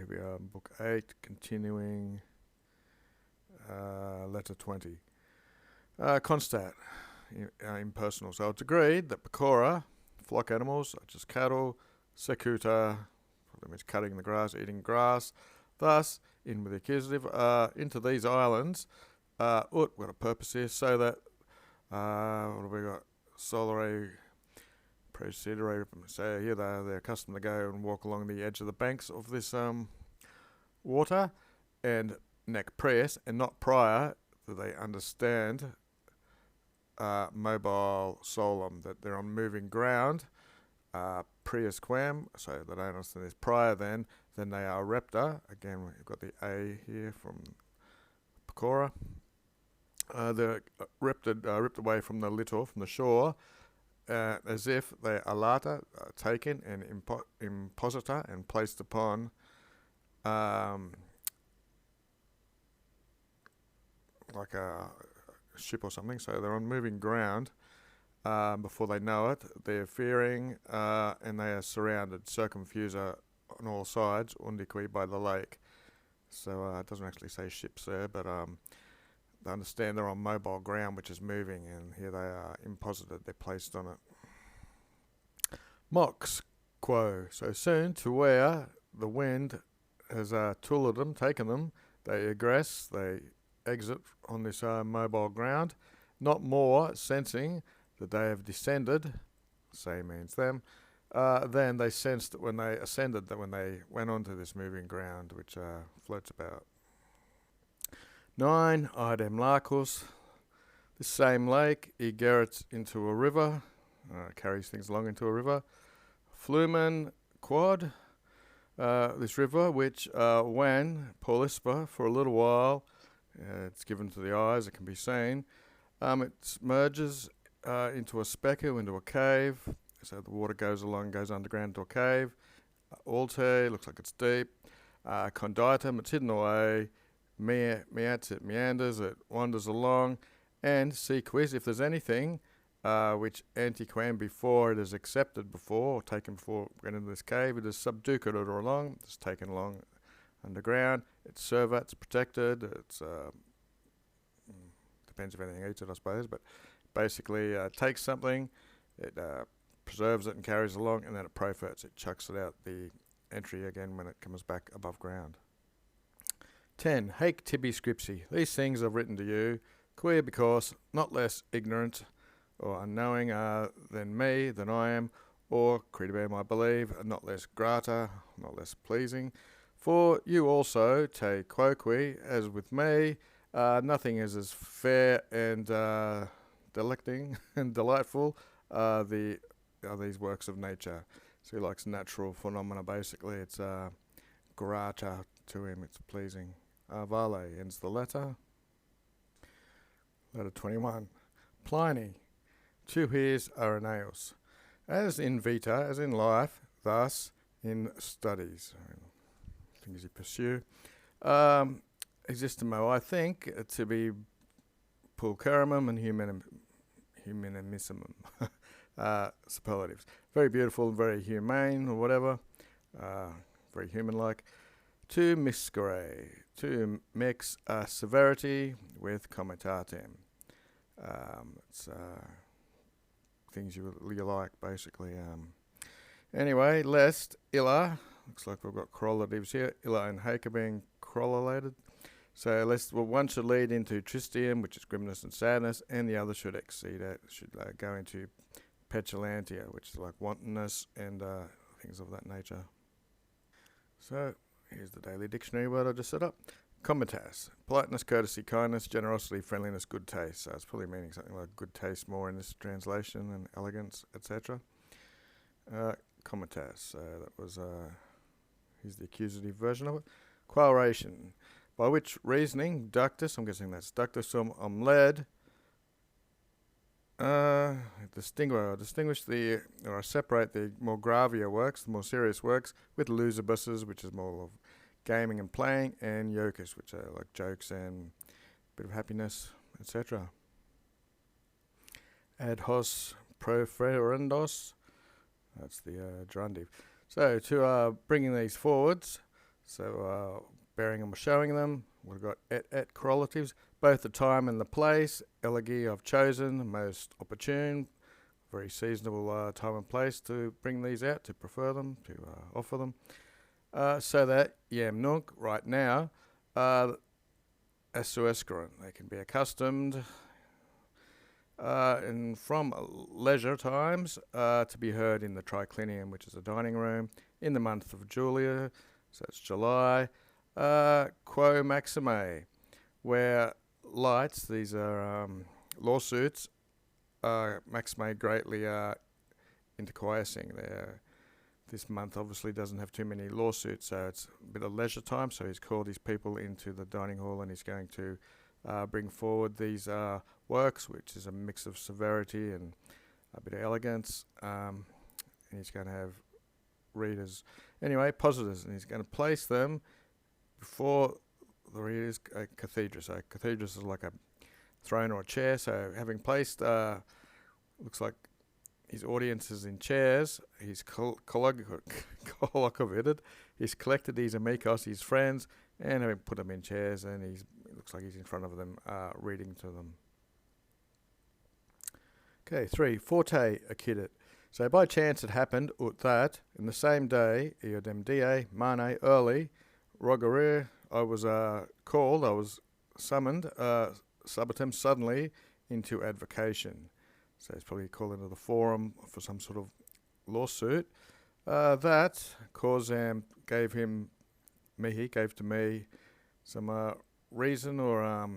here we are, book 8, continuing, letter 20. Constat, impersonal. So it's agreed that Pecora, flock animals such as cattle, secuta, that means cutting the grass, eating grass, thus, in with the accusative, into these islands, we've got a purpose here, so that, what have we got, solare, procedere, so here they're accustomed to go and walk along the edge of the banks of this water, and nec pres, and not prior, that they understand mobile solum, that they're on moving ground, prius quam, so they don't understand this prior then they are repta. Again, we've got the A here from Pecora. They're ripped away from the littor, from the shore, as if they are lata, taken and imposita and placed upon like a ship or something. So they're on moving ground before they know it. They're fearing and they are surrounded, circumfusa on all sides, undiqui, by the lake. So it doesn't actually say ships there, but they understand they're on mobile ground which is moving, and here they are imposited, they're placed on it. Mox quo, so soon to where the wind has tooled them, taken them, they egress, they exit on this mobile ground, not more sensing that they have descended, say means them, then they sensed that when they ascended, that when they went onto this moving ground which floats about. 9. Idem lacus. This same lake, he gerrits into a river, carries things along into a river. Flumen quad. This river, which when polispa, for a little while, it's given to the eyes, it can be seen, it merges into a specu, into a cave, so the water goes along, goes underground into a cave. Alte, looks like it's deep. Conditum, it's hidden away. It meanders, it wanders along, and sequis, if there's anything which antiquam before it is accepted before, or taken before it went into this cave, it is subduced or along, it's taken along underground, it's serva, it's protected, it's depends if anything eats it, I suppose, but basically takes something, it preserves it and carries it along, and then it proferts, it chucks it out the entry again when it comes back above ground. 10. Haec tibi scripsi. These things are written to you, queer because not less ignorant or unknowing than me, than I am, or credibam, I believe, not less grata, not less pleasing. For you also, te quoque, as with me, nothing is as fair and delecting and delightful these works of nature. So he likes natural phenomena, basically. It's grata to him, it's pleasing. Vale ends the letter. Letter 21. Pliny. Tu his Arenaeus. As in vita, as in life, thus in studies. Things you pursue. Existimo, I think, to be pulcherrimum and humanissimum. Superlatives. Very beautiful, very humane, or whatever. Very human-like. To miscere, to mix severity with commentatem. It's things you like, basically. Anyway, lest illa, looks like we've got correlatives here, illa and haec are being correlated. So lest, well, one should lead into tristium, which is grimness and sadness, and the other should exceed it, should go into petulantia, which is like wantonness and things of that nature. So here's the daily dictionary word I just set up. Commentas, politeness, courtesy, kindness, generosity, friendliness, good taste. So it's probably meaning something like good taste more in this translation, and elegance, etc. Commentas, so that was, here's the accusative version of it. Quoration, by which reasoning, ductus, I'm guessing that's ductus sum led, distinguish the, or separate the more gravia works, the more serious works, with lusibuses, which is more of gaming and playing, and jocus, which are like jokes and a bit of happiness, etc. Ad hos proferendos, that's the gerundive. So to bringing these forwards, So bearing them or showing them, we've got et correlatives, both the time and the place. Elegy I've chosen, most opportune, very seasonable time and place to bring these out, to prefer them, to offer them. So that yam nunk right now, Asuescaron, they can be accustomed and from leisure times to be heard in the triclinium, which is a dining room, in the month of Julia, so it's July, quo maxime, where lights, these are lawsuits, maxime greatly intercoercing. This month obviously doesn't have too many lawsuits, so it's a bit of leisure time, so he's called his people into the dining hall and he's going to bring forward these works, which is a mix of severity and a bit of elegance, and he's going to have readers, anyway, positives, and he's going to place them before the readers cathedra. So cathedra is like a throne or a chair, so having placed, looks like his audience is in chairs, he's collocated, he's collected these amigos, his friends, and having put them in chairs, and it looks like he's in front of them, reading to them. Okay, 3. Forte accidit. So by chance it happened that in the same day, eodem die, mane, early, rogerir, I was called, I was summoned, subitum, suddenly, into advocation. So he's probably called into the forum for some sort of lawsuit. That Corzam gave to me some reason or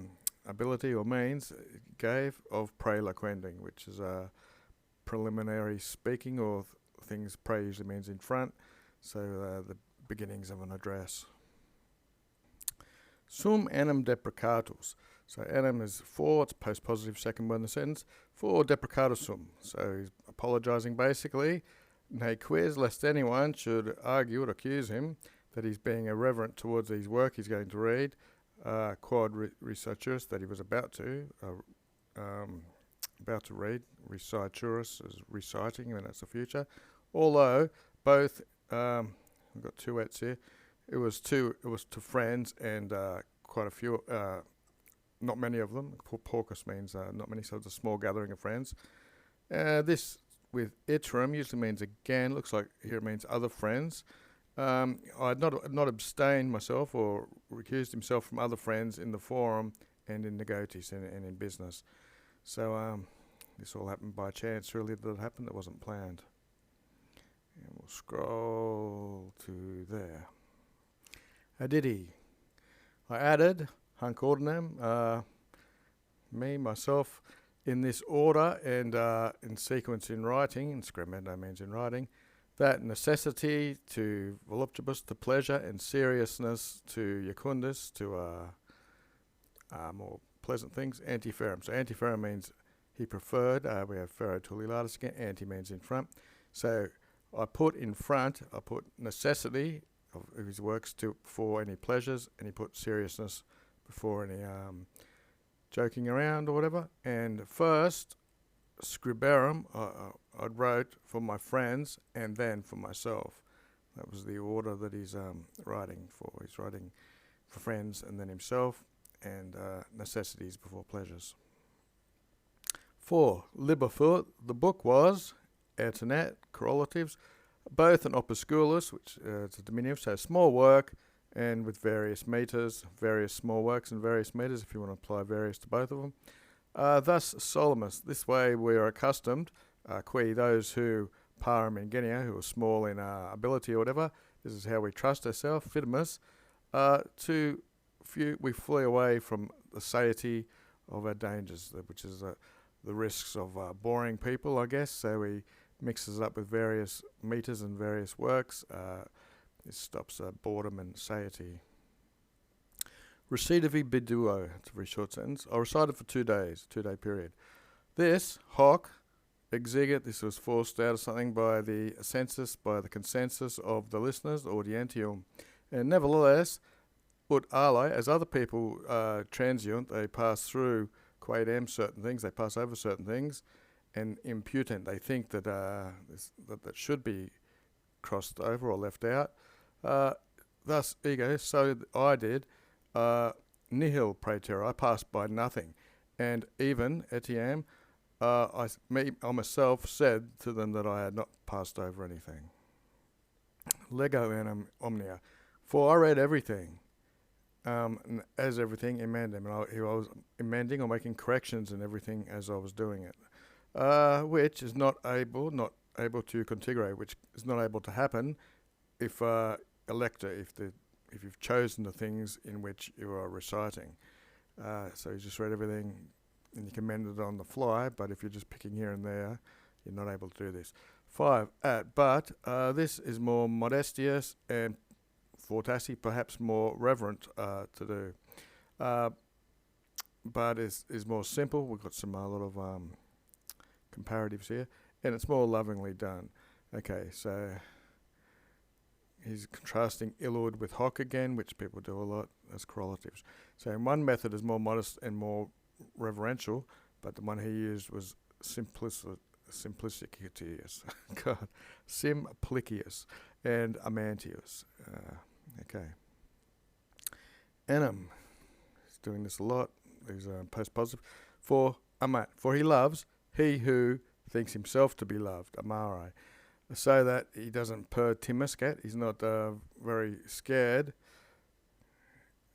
ability or means gave of preloquending, which is a preliminary speaking, or things pre usually means in front, so the beginnings of an address. Sum enim deprecatus. So enim is for, it's post-positive second word in the sentence, for deprecatus sum. So he's apologising basically, ne quiz, lest anyone should argue or accuse him that he's being irreverent towards his work he's going to read, quod recitatus, that he was about to read, recitatus is reciting, and that's the future. Although both, we've got two ets here, it was to friends, and quite a few, not many of them. Porcus means not many, so it's a small gathering of friends. This with iterum usually means again, looks like here it means other friends. I'd not abstained myself or recused himself from other friends in the forum and in negotiis and in business. So this all happened by chance, really, that it happened. It wasn't planned. And we'll scroll to there. How did he? I added hunc ordinem, myself, in this order and in sequence in writing, and scrimmendo means in writing, that necessity to voluptuous to pleasure and seriousness to jucundus, to more pleasant things, antiferum. So antiferum means he preferred, we have ferro tulilatus again, anti means in front. So I put in front, I put necessity of his works before any pleasures, and he put seriousness before any joking around or whatever. And first, scriberum, I wrote for my friends and then for myself. That was the order that he's writing for. He's writing for friends and then himself, and necessities before pleasures. 4. Liber, the book was, Ertenet, correlatives, both an opusculus, which is a diminutive, so small work, and with various meters, various small works and various meters, if you want to apply various to both of them. Thus Solomus, this way we are accustomed, qui those who parum ingenia, who are small in ability or whatever, this is how we trust ourselves, fitimus, we flee away from the satiety of our dangers, which is the risks of boring people, I guess. So we mixes it up with various meters and various works. This stops boredom and satiety. Recitavi biduo, it's a very short sentence. I recited for 2 days, 2-day period. This, hoc, exigit, this was forced out of something by the census, by the consensus of the listeners, audientium. And nevertheless, ut ale, as other people transient, they pass through quaedem certain things, they pass over certain things, and imputent, they think that that should be crossed over or left out. thus ego, so I did, nihil praeter, I passed by nothing. And even, etiam, I myself said to them that I had not passed over anything. Lego enim omnia, for I read everything, as everything, emendum, and I was emending or making corrections in everything as I was doing it, which is not able to contigere, which is not able to happen if elector, if you've chosen the things in which you are reciting. So you just read everything and you can mend it on the fly, but if you're just picking here and there, you're not able to do this. 5. But this is more modestious and fortassi, perhaps more reverent to do. But is more simple. We've got some a lot of comparatives here, and it's more lovingly done. Okay, so he's contrasting illud with hoc again, which people do a lot as correlatives. So one method is more modest and more reverential, but the one he used was simplicitious. God, simplicius and amantius. Okay. Enim, he's doing this a lot. He's post-positive. For amat, for he loves he who thinks himself to be loved, amare, so that he doesn't pertimiscat, he's not very scared,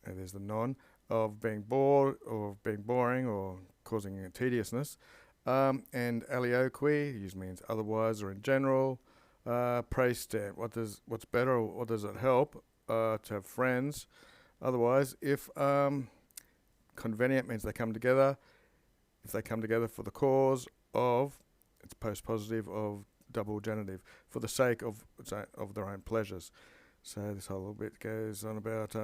and there's the non, of being bored or of being boring or causing a tediousness. And alioque usually means otherwise or in general. Praestem, what's better or what does it help to have friends? Otherwise, if convenient means they come together, if they come together for the cause of, it's post-positive of double genitive, for the sake of their own pleasures. So this whole bit goes on about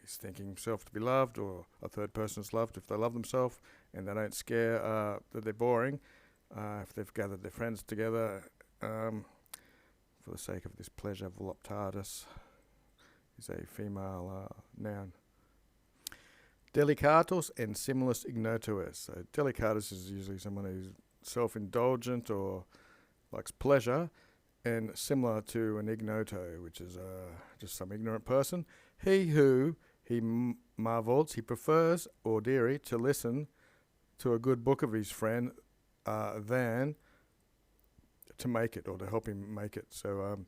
he's thinking himself to be loved, or a third person is loved if they love themselves and they don't scare that they're boring, if they've gathered their friends together for the sake of this pleasure. Voluptatis is a female noun. Delicatus and similis ignotus. So delicatus is usually someone who's self-indulgent or likes pleasure, and similar to an ignoto, which is just some ignorant person. He who he marvels, he prefers, audire, to listen to a good book of his friend than to make it or to help him make it. So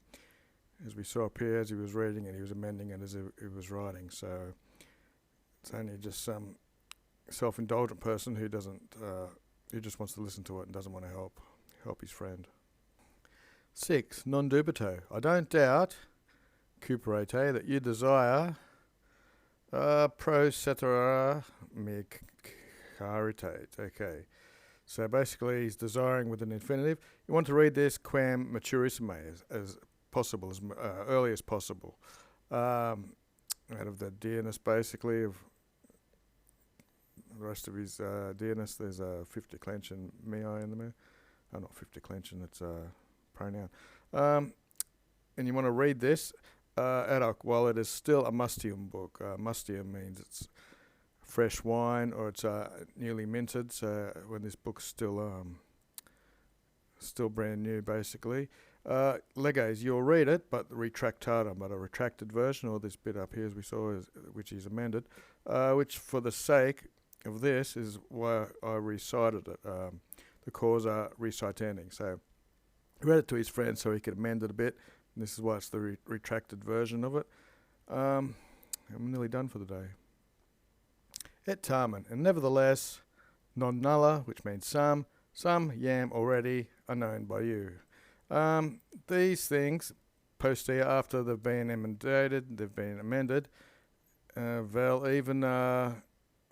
as we saw up here, as he was reading it, he was amending it as he was writing. So it's only just some self-indulgent person who doesn't, who just wants to listen to it and doesn't want to help his friend. 6. Non dubito. I don't doubt, cuperate, that you desire pro cetera me caritate. Okay. So basically he's desiring with an infinitive. You want to read this quam maturissime as possible, as early as possible. Out of the dearness basically of the rest of his dearness, there's a 50 declension mei in there. Oh, not 50 declension, it's a pronoun. And you want to read this ad hoc while it is still a mustium book. Mustium means it's fresh wine or it's newly minted. So when this book's still brand new, basically. Leges, you'll read it, but retractatum, but a retracted version, or this bit up here, as we saw, which is amended, which for the sake of this is why I recited it. The causa recitanding. So he read it to his friend so he could amend it a bit. And this is why it's the retracted version of it. I'm nearly done for the day. Et tamen, and nevertheless, non nulla, which means some yam already are known by you. These things, posterior, after they've been amended, vel even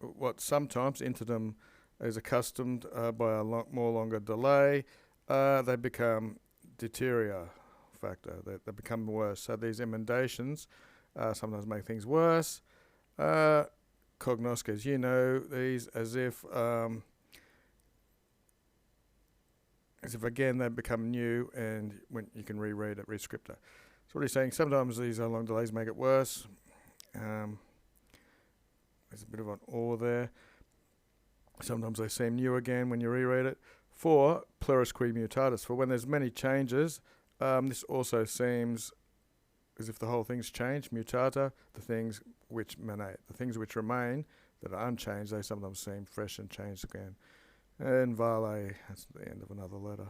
what sometimes into them is accustomed by a more longer delay, they become deterior factor. They become worse. So these emendations sometimes make things worse. Cognoscas, you know these as if again they become new, and when you can reread it, read scripture. So what he's saying, sometimes these long delays make it worse. There's a bit of an or there. Sometimes they seem new again when you reread it. 4. Plurus qui mutatis. For when there's many changes, this also seems as if the whole thing's changed. Mutata, the things which manate, the things which remain that are unchanged, they sometimes seem fresh and changed again. And vale, that's the end of another letter.